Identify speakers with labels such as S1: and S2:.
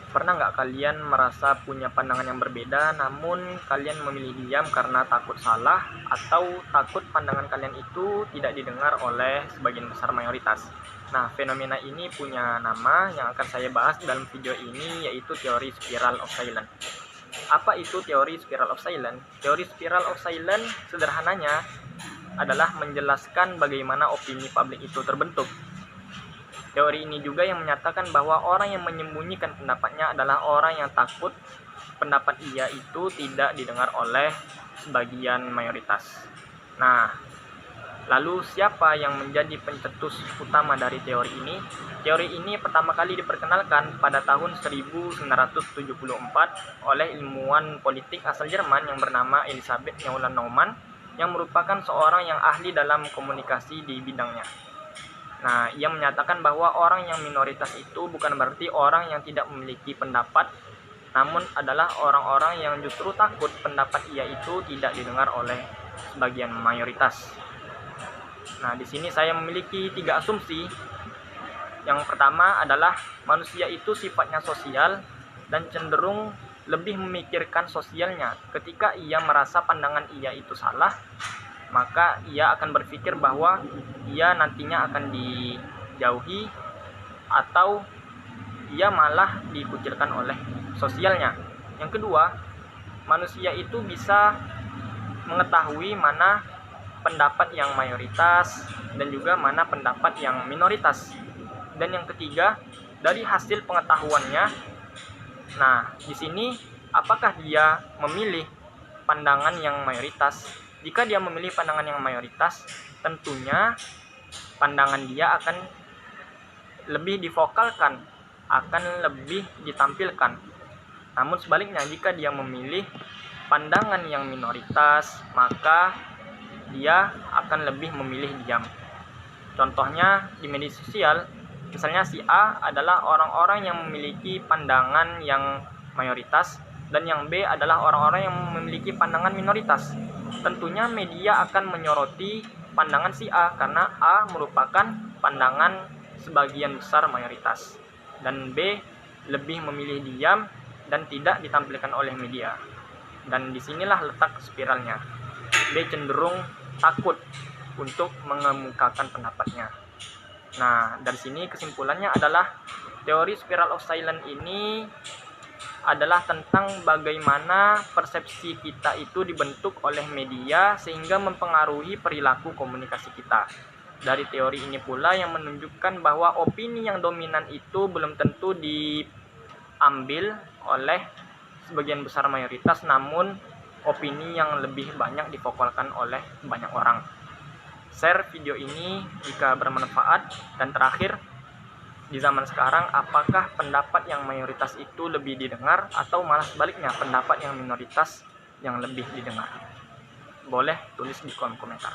S1: Pernah nggak kalian merasa punya pandangan yang berbeda, namun kalian memilih diam karena takut salah atau takut pandangan kalian itu tidak didengar oleh sebagian besar mayoritas? Nah, fenomena ini punya nama yang akan saya bahas dalam video ini, yaitu teori spiral of silence. Apa itu teori spiral of silence? Teori spiral of silence sederhananya adalah menjelaskan bagaimana opini publik itu terbentuk. Teori ini juga yang menyatakan bahwa orang yang menyembunyikan pendapatnya adalah orang yang takut pendapat ia itu tidak didengar oleh sebagian mayoritas. Nah, lalu siapa yang menjadi pencetus utama dari teori ini? Teori ini pertama kali diperkenalkan pada tahun 1974 oleh ilmuwan politik asal Jerman yang bernama Elisabeth Neumann, yang merupakan seorang yang ahli dalam komunikasi di bidangnya. Nah, ia menyatakan bahwa orang yang minoritas itu bukan berarti orang yang tidak memiliki pendapat, namun adalah orang-orang yang justru takut pendapat ia itu tidak didengar oleh sebagian mayoritas. Nah, di sini saya memiliki 3 asumsi. Yang pertama adalah manusia itu sifatnya sosial dan cenderung lebih memikirkan sosialnya. Ketika ia merasa pandangan ia itu salah, maka ia akan berpikir bahwa ia nantinya akan dijauhi atau ia malah dikucilkan oleh sosialnya. Yang kedua, manusia itu bisa mengetahui mana pendapat yang mayoritas dan juga mana pendapat yang minoritas. Dan yang ketiga, dari hasil pengetahuannya, nah di sini apakah dia memilih pandangan yang mayoritas? Jika dia memilih pandangan yang mayoritas, tentunya pandangan dia akan lebih divokalkan, akan lebih ditampilkan. Namun sebaliknya, jika dia memilih pandangan yang minoritas, maka dia akan lebih memilih diam. Contohnya di media sosial, misalnya si A adalah orang-orang yang memiliki pandangan yang mayoritas dan yang B adalah orang-orang yang memiliki pandangan minoritas. Tentunya media akan menyoroti pandangan si A karena A merupakan pandangan sebagian besar mayoritas, dan B lebih memilih diam dan tidak ditampilkan oleh media. Dan disinilah letak spiralnya. B cenderung takut untuk mengemukakan pendapatnya. Nah, dari sini kesimpulannya adalah teori spiral of silence ini adalah tentang bagaimana persepsi kita itu dibentuk oleh media sehingga mempengaruhi perilaku komunikasi kita. Dari teori ini pula yang menunjukkan bahwa opini yang dominan itu belum tentu diambil oleh sebagian besar mayoritas, namun opini yang lebih banyak difokuskan oleh banyak orang. Share video ini jika bermanfaat. Dan terakhir, di zaman sekarang, apakah pendapat yang mayoritas itu lebih didengar atau malah sebaliknya pendapat yang minoritas yang lebih didengar? Boleh tulis di kolom komentar.